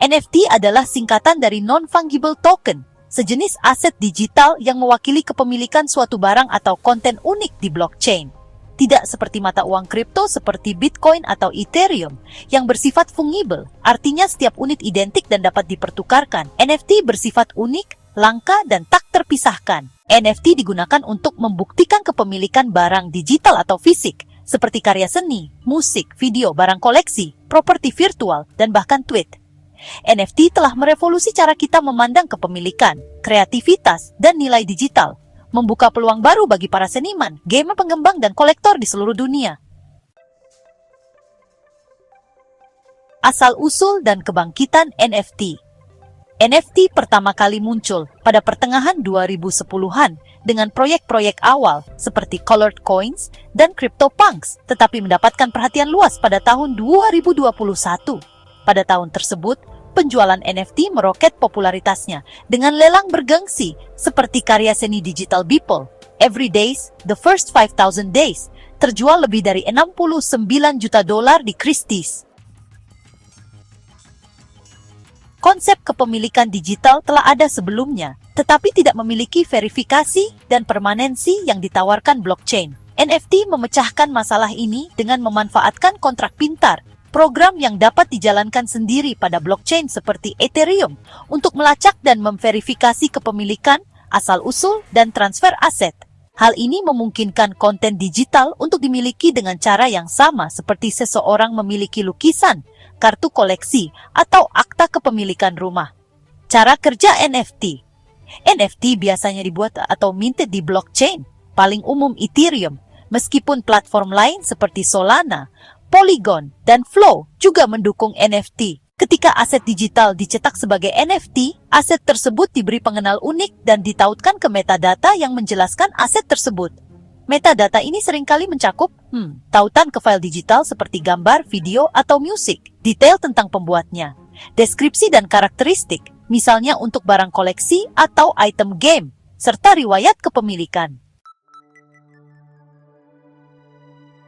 NFT adalah singkatan dari non-fungible token, sejenis aset digital yang mewakili kepemilikan suatu barang atau konten unik di blockchain. Tidak seperti mata uang kripto seperti Bitcoin atau Ethereum yang bersifat fungible, artinya setiap unit identik dan dapat dipertukarkan. NFT bersifat unik, langka, dan tak terpisahkan. NFT digunakan untuk membuktikan kepemilikan barang digital atau fisik, seperti karya seni, musik, video, barang koleksi, properti virtual, dan bahkan tweet. NFT telah merevolusi cara kita memandang kepemilikan, kreativitas, dan nilai digital, membuka peluang baru bagi para seniman, gamer pengembang, dan kolektor di seluruh dunia. Asal-usul dan kebangkitan NFT. NFT pertama kali muncul pada pertengahan 2010-an dengan proyek-proyek awal seperti Colored Coins dan CryptoPunks, tetapi mendapatkan perhatian luas pada tahun 2021. Pada tahun tersebut, penjualan NFT meroket popularitasnya dengan lelang bergengsi seperti karya seni digital Beeple, Every Days, The First 5,000 Days, terjual lebih dari $69 juta di Christie's. Konsep kepemilikan digital telah ada sebelumnya, tetapi tidak memiliki verifikasi dan permanensi yang ditawarkan blockchain. NFT memecahkan masalah ini dengan memanfaatkan kontrak pintar, program yang dapat dijalankan sendiri pada blockchain seperti Ethereum untuk melacak dan memverifikasi kepemilikan, asal-usul, dan transfer aset. Hal ini memungkinkan konten digital untuk dimiliki dengan cara yang sama seperti seseorang memiliki lukisan, kartu koleksi, atau akta kepemilikan rumah. Cara kerja NFT. NFT biasanya dibuat atau minted di blockchain, paling umum Ethereum, meskipun platform lain seperti Solana, Polygon, dan Flow juga mendukung NFT. Ketika aset digital dicetak sebagai NFT, aset tersebut diberi pengenal unik dan ditautkan ke metadata yang menjelaskan aset tersebut. Metadata ini seringkali mencakup tautan ke file digital seperti gambar, video, atau musik, detail tentang pembuatnya, deskripsi dan karakteristik, misalnya untuk barang koleksi atau item game, serta riwayat kepemilikan.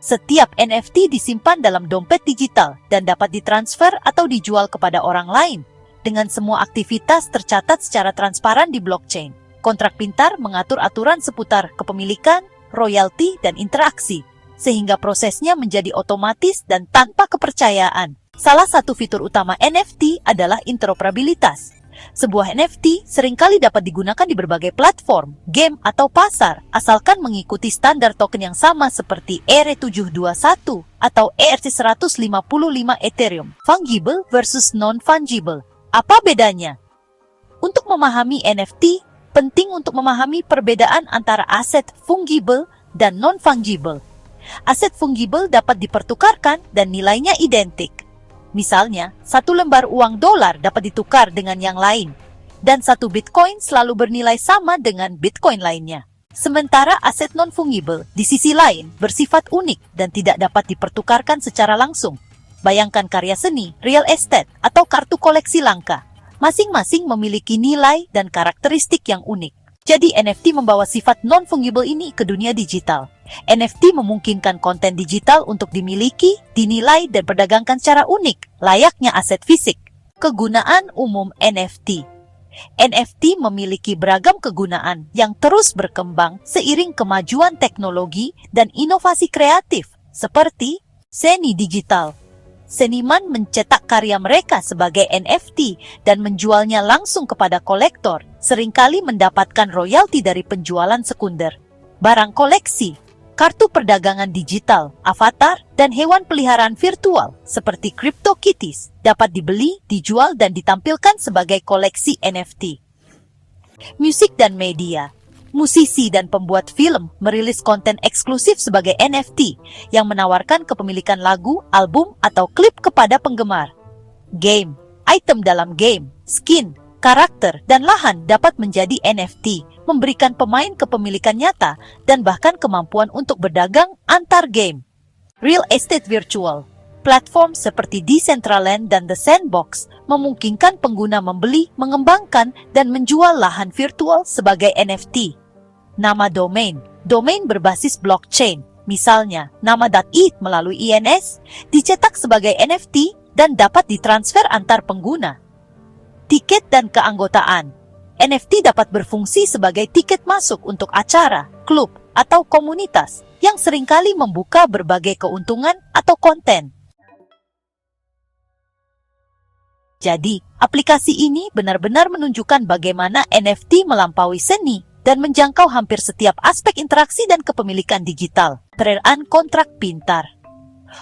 Setiap NFT disimpan dalam dompet digital dan dapat ditransfer atau dijual kepada orang lain. Dengan semua aktivitas tercatat secara transparan di blockchain. Kontrak pintar mengatur aturan seputar kepemilikan, royalti, dan interaksi, sehingga prosesnya menjadi otomatis dan tanpa kepercayaan. Salah satu fitur utama NFT adalah interoperabilitas. Sebuah NFT seringkali dapat digunakan di berbagai platform, game, atau pasar, asalkan mengikuti standar token yang sama seperti ERC-721 atau ERC-155 Ethereum. Fungible versus non-fungible. Apa bedanya? Untuk memahami NFT, penting untuk memahami perbedaan antara aset fungible dan non-fungible. Aset fungible dapat dipertukarkan dan nilainya identik. Misalnya, satu lembar uang dolar dapat ditukar dengan yang lain, dan satu Bitcoin selalu bernilai sama dengan Bitcoin lainnya. Sementara aset non-fungible, di sisi lain, bersifat unik dan tidak dapat dipertukarkan secara langsung. Bayangkan karya seni, real estate, atau kartu koleksi langka. Masing-masing memiliki nilai dan karakteristik yang unik. Jadi NFT membawa sifat non-fungible ini ke dunia digital. NFT memungkinkan konten digital untuk dimiliki, dinilai, dan perdagangkan secara unik, layaknya aset fisik. Kegunaan umum NFT. NFT memiliki beragam kegunaan yang terus berkembang seiring kemajuan teknologi dan inovasi kreatif, seperti seni digital. Seniman mencetak karya mereka sebagai NFT dan menjualnya langsung kepada kolektor, seringkali mendapatkan royalti dari penjualan sekunder. Barang koleksi, kartu perdagangan digital, avatar, dan hewan peliharaan virtual seperti CryptoKitties dapat dibeli, dijual, dan ditampilkan sebagai koleksi NFT. Musik dan media. Musisi dan pembuat film merilis konten eksklusif sebagai NFT yang menawarkan kepemilikan lagu, album, atau klip kepada penggemar. Game, item dalam game, skin, karakter, dan lahan dapat menjadi NFT, memberikan pemain kepemilikan nyata dan bahkan kemampuan untuk berdagang antar game. Real estate virtual. Platform seperti Decentraland dan The Sandbox memungkinkan pengguna membeli, mengembangkan, dan menjual lahan virtual sebagai NFT. Nama domain. Domain berbasis blockchain, misalnya nama .eth melalui INS, dicetak sebagai NFT dan dapat ditransfer antar pengguna. Tiket dan keanggotaan. NFT dapat berfungsi sebagai tiket masuk untuk acara, klub, atau komunitas yang seringkali membuka berbagai keuntungan atau konten. Jadi, aplikasi ini benar-benar menunjukkan bagaimana NFT melampaui seni dan menjangkau hampir setiap aspek interaksi dan kepemilikan digital. Peran kontrak pintar.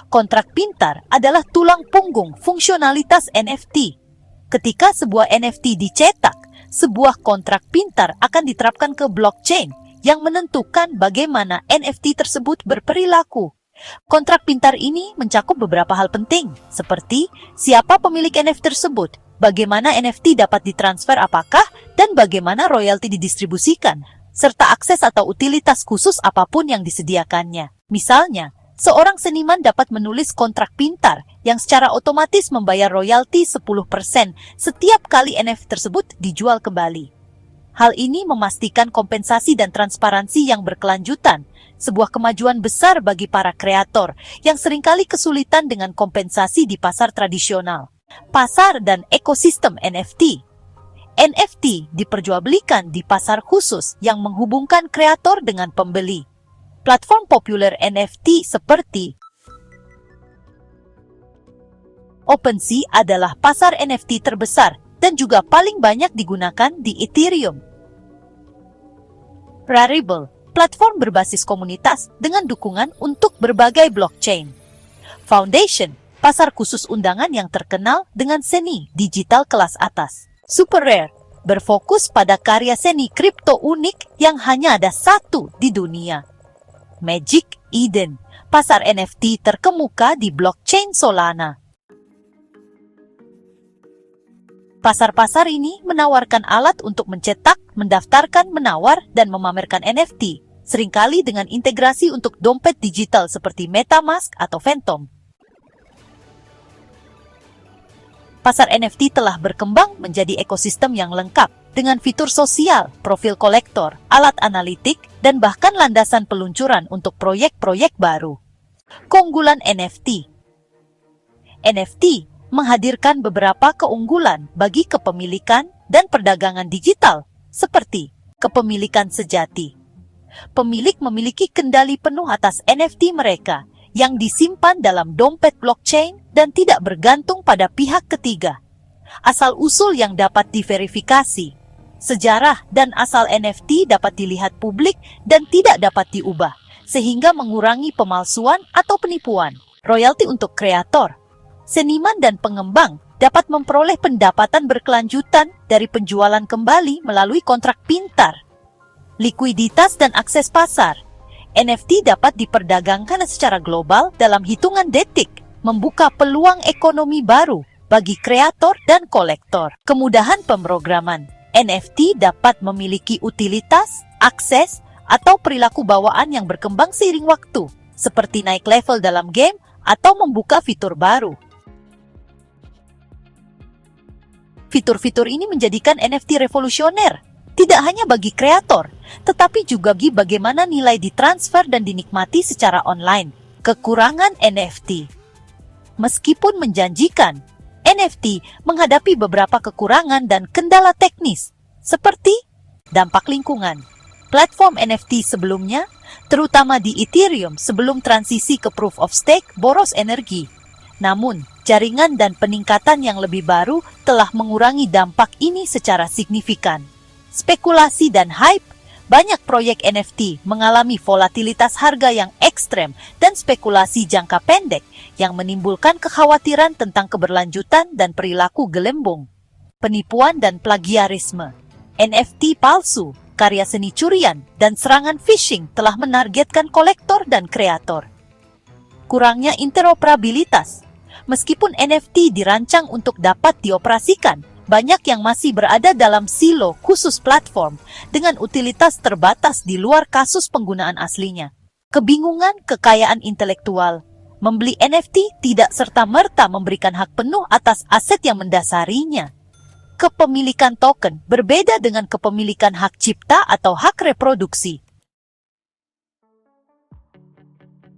Kontrak pintar adalah tulang punggung fungsionalitas NFT. Ketika sebuah NFT dicetak, sebuah kontrak pintar akan diterapkan ke blockchain yang menentukan bagaimana NFT tersebut berperilaku. Kontrak pintar ini mencakup beberapa hal penting, seperti siapa pemilik NFT tersebut, bagaimana NFT dapat ditransfer apakah, dan bagaimana royalti didistribusikan, serta akses atau utilitas khusus apapun yang disediakannya. Misalnya, seorang seniman dapat menulis kontrak pintar yang secara otomatis membayar royalti 10% setiap kali NFT tersebut dijual kembali. Hal ini memastikan kompensasi dan transparansi yang berkelanjutan, sebuah kemajuan besar bagi para kreator yang seringkali kesulitan dengan kompensasi di pasar tradisional. Pasar dan ekosistem NFT. NFT diperjualbelikan di pasar khusus yang menghubungkan kreator dengan pembeli. Platform populer NFT seperti OpenSea adalah pasar NFT terbesar dan juga paling banyak digunakan di Ethereum. Rarible, platform berbasis komunitas dengan dukungan untuk berbagai blockchain. Foundation, pasar khusus undangan yang terkenal dengan seni digital kelas atas. Super Rare, berfokus pada karya seni kripto unik yang hanya ada satu di dunia. Magic Eden, pasar NFT terkemuka di blockchain Solana. Pasar-pasar ini menawarkan alat untuk mencetak, mendaftarkan, menawar, dan memamerkan NFT, seringkali dengan integrasi untuk dompet digital seperti MetaMask atau Phantom. Pasar NFT telah berkembang menjadi ekosistem yang lengkap, dengan fitur sosial, profil kolektor, alat analitik, dan bahkan landasan peluncuran untuk proyek-proyek baru. Keunggulan NFT. NFT menghadirkan beberapa keunggulan bagi kepemilikan dan perdagangan digital, seperti kepemilikan sejati. Pemilik memiliki kendali penuh atas NFT mereka yang disimpan dalam dompet blockchain dan tidak bergantung pada pihak ketiga. Asal-usul yang dapat diverifikasi. Sejarah dan asal NFT dapat dilihat publik dan tidak dapat diubah, sehingga mengurangi pemalsuan atau penipuan. Royalti untuk kreator. Seniman dan pengembang dapat memperoleh pendapatan berkelanjutan dari penjualan kembali melalui kontrak pintar. Likuiditas dan akses pasar. NFT dapat diperdagangkan secara global dalam hitungan detik, membuka peluang ekonomi baru bagi kreator dan kolektor. Kemudahan pemrograman. NFT dapat memiliki utilitas, akses, atau perilaku bawaan yang berkembang seiring waktu, seperti naik level dalam game atau membuka fitur baru. Fitur-fitur ini menjadikan NFT revolusioner, tidak hanya bagi kreator, tetapi juga bagi bagaimana nilai ditransfer dan dinikmati secara online. Kekurangan NFT. Meskipun menjanjikan, NFT menghadapi beberapa kekurangan dan kendala teknis, seperti dampak lingkungan. Platform NFT sebelumnya, terutama di Ethereum sebelum transisi ke Proof of Stake, boros energi. Namun, jaringan dan peningkatan yang lebih baru telah mengurangi dampak ini secara signifikan. Spekulasi dan hype. Banyak proyek NFT mengalami volatilitas harga yang ekstrem dan spekulasi jangka pendek yang menimbulkan kekhawatiran tentang keberlanjutan dan perilaku gelembung. Penipuan dan plagiarisme. NFT palsu, karya seni curian, dan serangan phishing telah menargetkan kolektor dan kreator. Kurangnya interoperabilitas. Meskipun NFT dirancang untuk dapat dioperasikan, banyak yang masih berada dalam silo khusus platform dengan utilitas terbatas di luar kasus penggunaan aslinya. Kebingungan kekayaan intelektual. Membeli NFT tidak serta-merta memberikan hak penuh atas aset yang mendasarinya. Kepemilikan token berbeda dengan kepemilikan hak cipta atau hak reproduksi.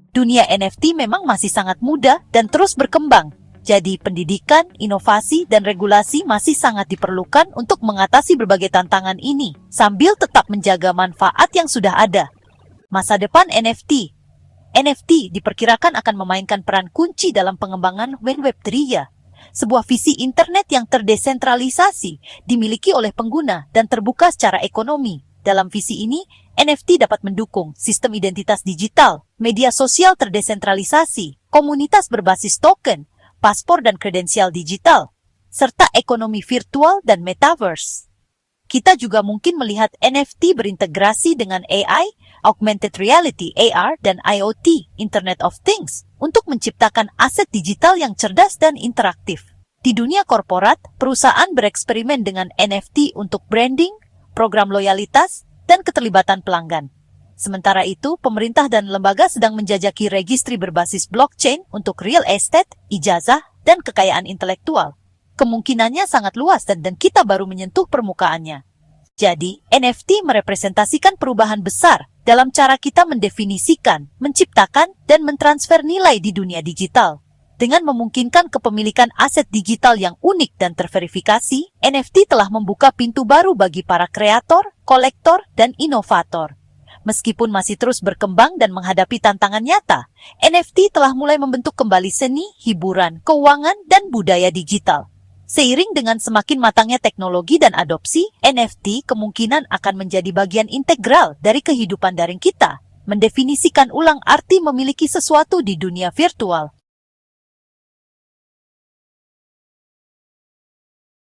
Dunia NFT memang masih sangat muda dan terus berkembang. Jadi, pendidikan, inovasi, dan regulasi masih sangat diperlukan untuk mengatasi berbagai tantangan ini, sambil tetap menjaga manfaat yang sudah ada. Masa depan NFT. NFT diperkirakan akan memainkan peran kunci dalam pengembangan Web3 ya. Sebuah visi internet yang terdesentralisasi, dimiliki oleh pengguna, dan terbuka secara ekonomi. Dalam visi ini, NFT dapat mendukung sistem identitas digital, media sosial terdesentralisasi, komunitas berbasis token, paspor dan kredensial digital, serta ekonomi virtual dan metaverse. Kita juga mungkin melihat NFT berintegrasi dengan AI, augmented reality AR, dan IoT, Internet of Things, untuk menciptakan aset digital yang cerdas dan interaktif. Di dunia korporat, perusahaan bereksperimen dengan NFT untuk branding, program loyalitas, dan keterlibatan pelanggan. Sementara itu, pemerintah dan lembaga sedang menjajaki registri berbasis blockchain untuk real estate, ijazah, dan kekayaan intelektual. Kemungkinannya sangat luas dan kita baru menyentuh permukaannya. Jadi, NFT merepresentasikan perubahan besar dalam cara kita mendefinisikan, menciptakan, dan mentransfer nilai di dunia digital. Dengan memungkinkan kepemilikan aset digital yang unik dan terverifikasi, NFT telah membuka pintu baru bagi para kreator, kolektor, dan inovator. Meskipun masih terus berkembang dan menghadapi tantangan nyata, NFT telah mulai membentuk kembali seni, hiburan, keuangan, dan budaya digital. Seiring dengan semakin matangnya teknologi dan adopsi, NFT kemungkinan akan menjadi bagian integral dari kehidupan daring kita, mendefinisikan ulang arti memiliki sesuatu di dunia virtual.